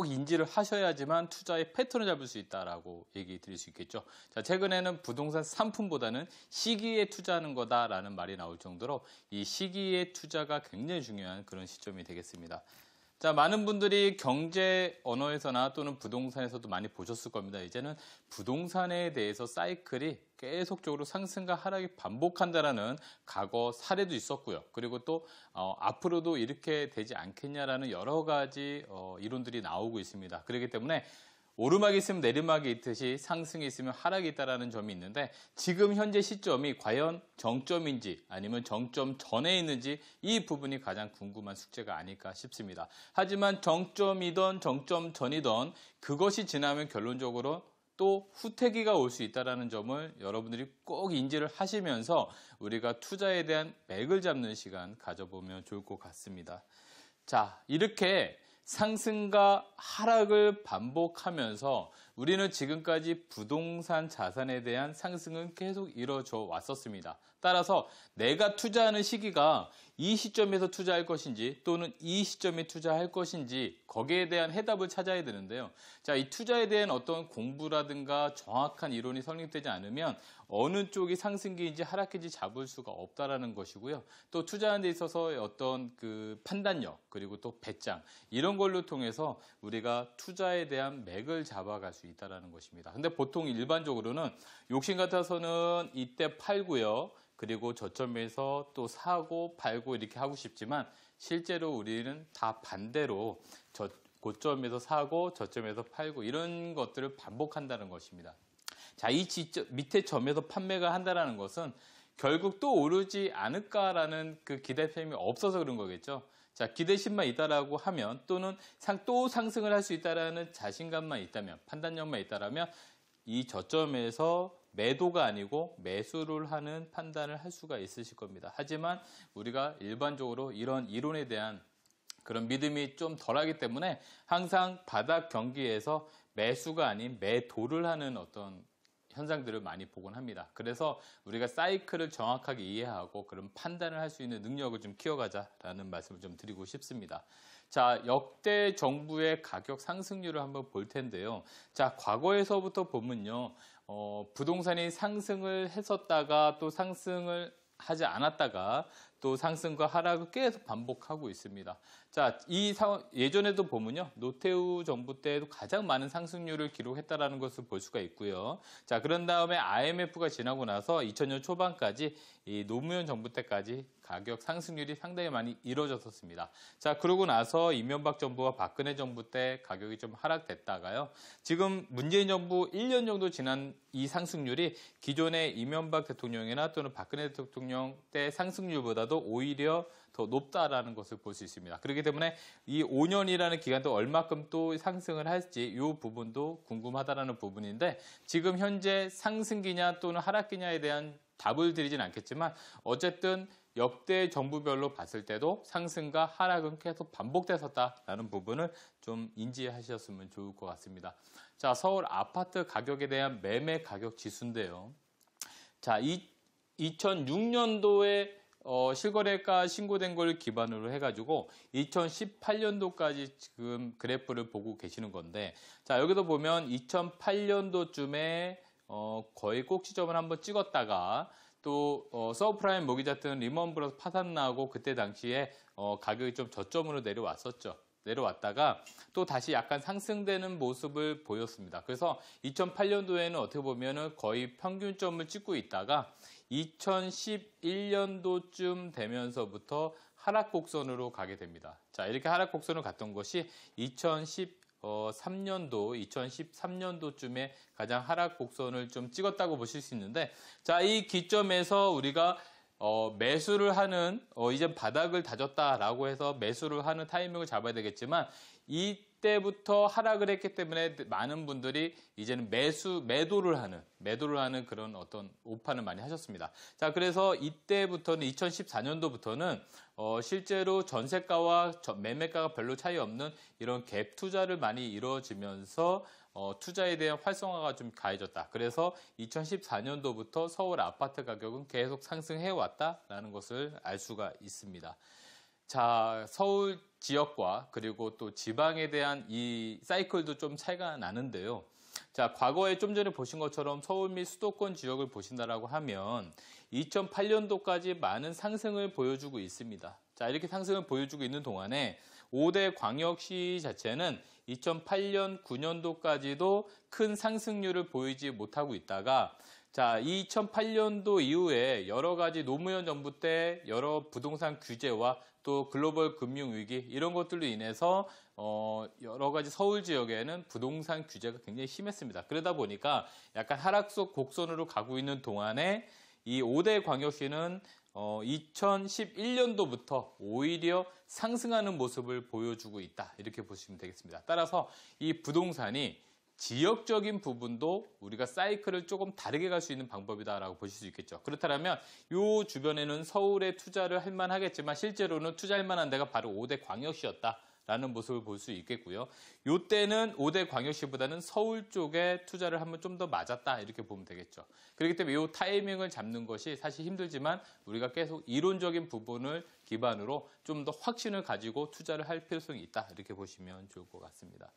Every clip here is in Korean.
꼭 인지를 하셔야지만 투자의 패턴을 잡을 수 있다라고 얘기 드릴 수 있겠죠. 자, 최근에는 부동산 상품보다는 시기에 투자하는 거다라는 말이 나올 정도로 이 시기에 투자가 굉장히 중요한 그런 시점이 되겠습니다. 자, 많은 분들이 경제 언어에서나 또는 부동산에서도 많이 보셨을 겁니다. 이제는 부동산에 대해서 사이클이 계속적으로 상승과 하락이 반복한다라는 과거 사례도 있었고요. 그리고 또 앞으로도 이렇게 되지 않겠냐라는 여러 가지 이론들이 나오고 있습니다. 그렇기 때문에 오르막이 있으면 내리막이 있듯이 상승이 있으면 하락이 있다는 점이 있는데 지금 현재 시점이 과연 정점인지 아니면 정점 전에 있는지 이 부분이 가장 궁금한 숙제가 아닐까 싶습니다. 하지만 정점이던 정점 전이던 그것이 지나면 결론적으로 또 후퇴기가 올 수 있다는 점을 여러분들이 꼭 인지를 하시면서 우리가 투자에 대한 맥을 잡는 시간 가져보면 좋을 것 같습니다. 자, 이렇게 상승과 하락을 반복하면서 우리는 지금까지 부동산 자산에 대한 상승은 계속 이루어져 왔었습니다. 따라서 내가 투자하는 시기가 이 시점에서 투자할 것인지 또는 이 시점에 투자할 것인지 거기에 대한 해답을 찾아야 되는데요. 자, 이 투자에 대한 어떤 공부라든가 정확한 이론이 성립되지 않으면 어느 쪽이 상승기인지 하락기인지 잡을 수가 없다라는 것이고요. 또 투자하는 데 있어서 어떤 그 판단력 그리고 또 배짱 이런 걸로 통해서 우리가 투자에 대한 맥을 잡아갈 수 있다는 것입니다. 근데 보통 일반적으로는 욕심 같아서는 이때 팔고요. 그리고 저점에서 또 사고 팔고 이렇게 하고 싶지만 실제로 우리는 다 반대로 고점에서 사고 저점에서 팔고 이런 것들을 반복한다는 것입니다. 자, 이 밑에 점에서 판매가 한다는 것은 결국 또 오르지 않을까라는 그 기대감이 없어서 그런 거겠죠. 자, 기대심만 있다라고 하면 또는 또 상승을 할 수 있다라는 자신감만 있다면 판단력만 있다라면 이 저점에서 매도가 아니고 매수를 하는 판단을 할 수가 있으실 겁니다. 하지만 우리가 일반적으로 이런 이론에 대한 그런 믿음이 좀 덜하기 때문에 항상 바닥 경기에서 매수가 아닌 매도를 하는 어떤 현상들을 많이 보곤 합니다. 그래서 우리가 사이클을 정확하게 이해하고 그런 판단을 할 수 있는 능력을 좀 키워가자라는 말씀을 좀 드리고 싶습니다. 자, 역대 정부의 가격 상승률을 한번 볼 텐데요. 자, 과거에서부터 보면요. 부동산이 상승을 했었다가 또 상승을 하지 않았다가 또 상승과 하락을 계속 반복하고 있습니다. 자, 이 상황 예전에도 보면요. 노태우 정부 때도 가장 많은 상승률을 기록했다라는 것을 볼 수가 있고요. 자, 그런 다음에 IMF가 지나고 나서 2000년 초반까지 이 노무현 정부 때까지 가격 상승률이 상당히 많이 이루어졌었습니다. 자, 그러고 나서 이명박 정부와 박근혜 정부 때 가격이 좀 하락됐다가요. 지금 문재인 정부 1년 정도 지난 이 상승률이 기존의 이명박 대통령이나 또는 박근혜 대통령 때 상승률보다도 오히려 더 높다라는 것을 볼 수 있습니다. 그렇기 때문에 이 5년이라는 기간 동안 얼마큼 또 상승을 할지 이 부분도 궁금하다라는 부분인데 지금 현재 상승기냐 또는 하락기냐에 대한 답을 드리진 않겠지만 어쨌든 역대 정부별로 봤을 때도 상승과 하락은 계속 반복됐었다라는 부분을 좀 인지하셨으면 좋을 것 같습니다. 자, 서울 아파트 가격에 대한 매매 가격 지수인데요. 자, 2006년도에 실거래가 신고된 걸 기반으로 해가지고 2018년도까지 지금 그래프를 보고 계시는 건데, 자, 여기도 보면 2008년도쯤에 거의 꼭지점을 한번 찍었다가 또 서브프라임 모기지 같은 리먼 브러더스 파산 나고 그때 당시에 가격이 좀 저점으로 내려왔었죠. 내려왔다가 또 다시 약간 상승되는 모습을 보였습니다. 그래서 2008년도에는 어떻게 보면은 거의 평균점을 찍고 있다가 2011년도쯤 되면서부터 하락 곡선으로 가게 됩니다. 자, 이렇게 하락 곡선을 갔던 것이 2013년도쯤에 가장 하락 곡선을 좀 찍었다고 보실 수 있는데, 자, 이 기점에서 우리가 매수를 하는 이제 바닥을 다졌다라고 해서 매수를 하는 타이밍을 잡아야 되겠지만 이때부터 하락을 했기 때문에 많은 분들이 이제는 매도를 하는 그런 어떤 오판을 많이 하셨습니다. 자, 그래서 이때부터는 2014년도부터는 실제로 전세가와 매매가가 별로 차이 없는 이런 갭 투자를 많이 이루어지면서 투자에 대한 활성화가 좀 가해졌다. 그래서 2014년도부터 서울 아파트 가격은 계속 상승해 왔다라는 것을 알 수가 있습니다. 자, 서울 지역과 그리고 또 지방에 대한 이 사이클도 좀 차이가 나는데요. 자, 과거에 좀 전에 보신 것처럼 서울 및 수도권 지역을 보신다라고 하면 2008년도까지 많은 상승을 보여주고 있습니다. 자, 이렇게 상승을 보여주고 있는 동안에 5대 광역시 자체는 2008년, 9년도까지도 큰 상승률을 보이지 못하고 있다가 자, 2008년도 이후에 여러 가지 노무현 정부 때 여러 부동산 규제와 또 글로벌 금융위기 이런 것들로 인해서 여러 가지 서울 지역에는 부동산 규제가 굉장히 심했습니다. 그러다 보니까 약간 하락속 곡선으로 가고 있는 동안에 이 5대 광역시는 2011년도부터 오히려 상승하는 모습을 보여주고 있다. 이렇게 보시면 되겠습니다. 따라서 이 부동산이 지역적인 부분도 우리가 사이클을 조금 다르게 갈 수 있는 방법이다라고 보실 수 있겠죠. 그렇다면 이 주변에는 서울에 투자를 할 만하겠지만 실제로는 투자할 만한 데가 바로 5대 광역시였다라는 모습을 볼 수 있겠고요. 이때는 5대 광역시보다는 서울 쪽에 투자를 하면 좀 더 맞았다 이렇게 보면 되겠죠. 그렇기 때문에 이 타이밍을 잡는 것이 사실 힘들지만 우리가 계속 이론적인 부분을 기반으로 좀 더 확신을 가지고 투자를 할 필요성이 있다 이렇게 보시면 좋을 것 같습니다.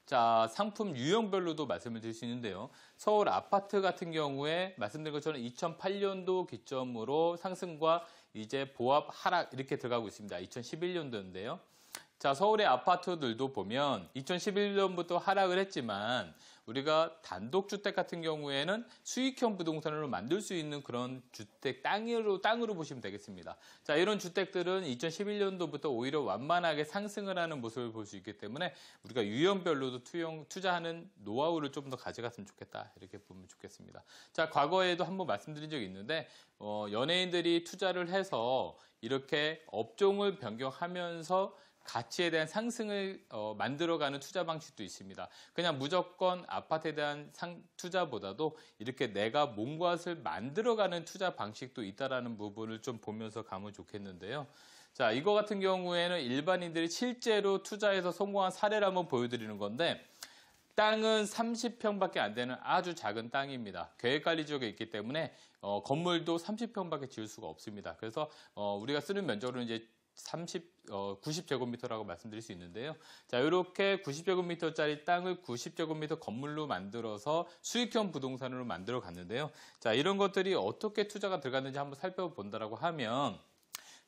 자, 상품 유형별로도 말씀을 드릴 수 있는데요. 서울 아파트 같은 경우에 말씀드린 것처럼 2008년도 기점으로 상승과 이제 보합 하락 이렇게 들어가고 있습니다. 2011년도인데요. 자, 서울의 아파트들도 보면 2011년부터 하락을 했지만 우리가 단독주택 같은 경우에는 수익형 부동산으로 만들 수 있는 그런 주택 땅으로 보시면 되겠습니다. 자, 이런 주택들은 2011년도부터 오히려 완만하게 상승을 하는 모습을 볼 수 있기 때문에 우리가 유형별로도 투자하는 노하우를 좀 더 가져갔으면 좋겠다. 이렇게 보면 좋겠습니다. 자, 과거에도 한번 말씀드린 적이 있는데 연예인들이 투자를 해서 이렇게 업종을 변경하면서 가치에 대한 상승을 만들어가는 투자 방식도 있습니다. 그냥 무조건 아파트에 대한 투자보다도 이렇게 내가 몸값을 만들어가는 투자 방식도 있다라는 부분을 좀 보면서 가면 좋겠는데요. 자, 이거 같은 경우에는 일반인들이 실제로 투자해서 성공한 사례를 한번 보여드리는 건데 땅은 30평밖에 안 되는 아주 작은 땅입니다. 계획관리 지역에 있기 때문에 건물도 30평밖에 지을 수가 없습니다. 그래서 우리가 쓰는 면적으로는 이제 90제곱미터라고 말씀드릴 수 있는데요. 자, 이렇게 90제곱미터짜리 땅을 90제곱미터 건물로 만들어서 수익형 부동산으로 만들어 갔는데요. 자, 이런 것들이 어떻게 투자가 들어갔는지 한번 살펴본다라고 하면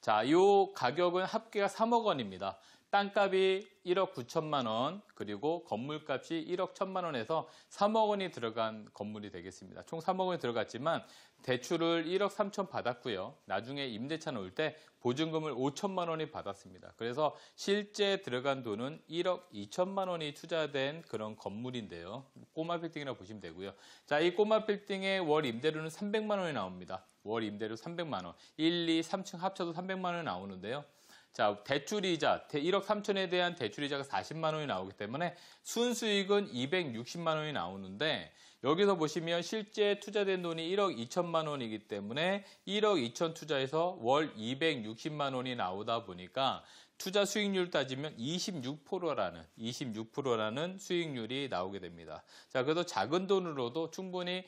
자, 이 가격은 합계가 3억 원입니다. 땅값이 1억 9천만 원, 그리고 건물값이 1억 1천만 원에서 3억 원이 들어간 건물이 되겠습니다. 총 3억 원이 들어갔지만 대출을 1억 3천 받았고요. 나중에 임대차 놓을 때 보증금을 5천만 원이 받았습니다. 그래서 실제 들어간 돈은 1억 2천만 원이 투자된 그런 건물인데요. 꼬마 빌딩이라고 보시면 되고요. 자, 이 꼬마 빌딩의 월 임대료는 300만 원이 나옵니다. 월 임대료 300만 원. 1, 2, 3층 합쳐도 300만 원이 나오는데요. 자, 대출이자 1억 3천에 대한 대출이자가 40만 원이 나오기 때문에 순수익은 260만 원이 나오는데 여기서 보시면 실제 투자된 돈이 1억 2천만 원이기 때문에 1억 2천 투자해서 월 260만 원이 나오다 보니까 투자 수익률 따지면 26%라는 수익률이 나오게 됩니다. 자, 그래서 작은 돈으로도 충분히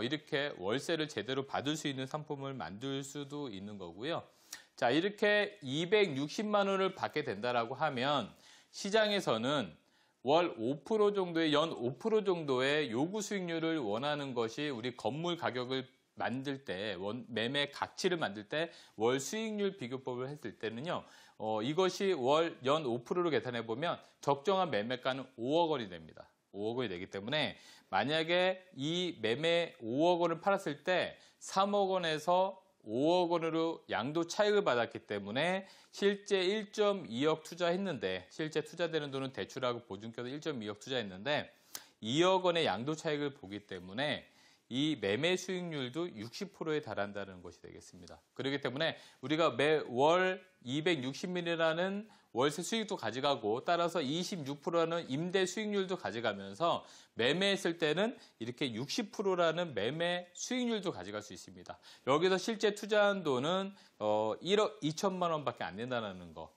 이렇게 월세를 제대로 받을 수 있는 상품을 만들 수도 있는 거고요. 자, 이렇게 260만 원을 받게 된다라고 하면 시장에서는 월 5% 정도의 연 5% 정도의 요구 수익률을 원하는 것이 우리 건물 가격을 만들 때 매매 가치를 만들 때 월 수익률 비교법을 했을 때는요. 이것이 월 연 5%로 계산해 보면 적정한 매매가는 5억 원이 됩니다. 5억 원이 되기 때문에 만약에 이 매매 5억 원을 팔았을 때 3억 원에서 5억 원으로 양도 차익을 받았기 때문에 실제 1.2억 투자했는데 실제 투자되는 돈은 대출하고 보증 껴서 1.2억 투자했는데 2억 원의 양도 차익을 보기 때문에 이 매매 수익률도 60%에 달한다는 것이 되겠습니다. 그렇기 때문에 우리가 매월 260만이라는 월세 수익도 가져가고 따라서 26%라는 임대 수익률도 가져가면서 매매했을 때는 이렇게 60%라는 매매 수익률도 가져갈 수 있습니다. 여기서 실제 투자한 돈은 1억 2천만 원밖에 안 된다는 거.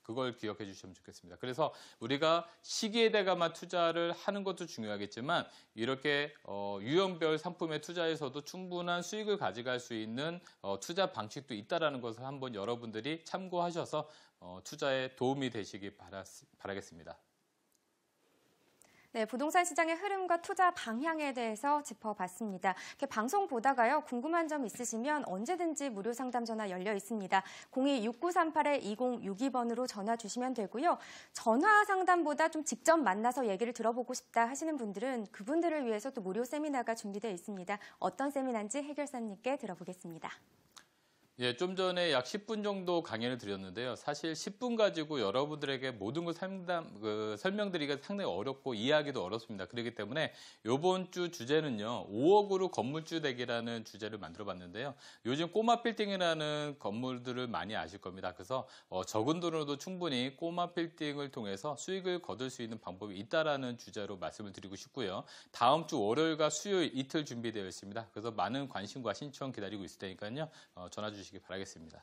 그걸 기억해 주시면 좋겠습니다. 그래서 우리가 시기에다가만 투자를 하는 것도 중요하겠지만 이렇게 유형별 상품에 투자해서도 충분한 수익을 가져갈 수 있는 투자 방식도 있다라는 것을 한번 여러분들이 참고하셔서 투자에 도움이 되시기 바라겠습니다. 네, 부동산 시장의 흐름과 투자 방향에 대해서 짚어봤습니다. 이렇게 방송 보다가요, 궁금한 점 있으시면 언제든지 무료 상담 전화 열려 있습니다. 02-6938-2062번으로 전화 주시면 되고요. 전화 상담보다 좀 직접 만나서 얘기를 들어보고 싶다 하시는 분들은 그분들을 위해서 또 무료 세미나가 준비되어 있습니다. 어떤 세미나인지 해결사님께 들어보겠습니다. 예, 좀 전에 약 10분 정도 강연을 드렸는데요. 사실 10분 가지고 여러분들에게 모든 걸 설명드리기가 상당히 어렵고 이해하기도 어렵습니다. 그렇기 때문에 이번 주 주제는요, 5억으로 건물주 되기라는 주제를 만들어 봤는데요. 요즘 꼬마 빌딩이라는 건물들을 많이 아실 겁니다. 그래서 적은 돈으로도 충분히 꼬마 빌딩을 통해서 수익을 거둘 수 있는 방법이 있다라는 주제로 말씀을 드리고 싶고요. 다음 주 월요일과 수요일 이틀 준비되어 있습니다. 그래서 많은 관심과 신청 기다리고 있을 테니까요. 전화 주시기 바라겠습니다.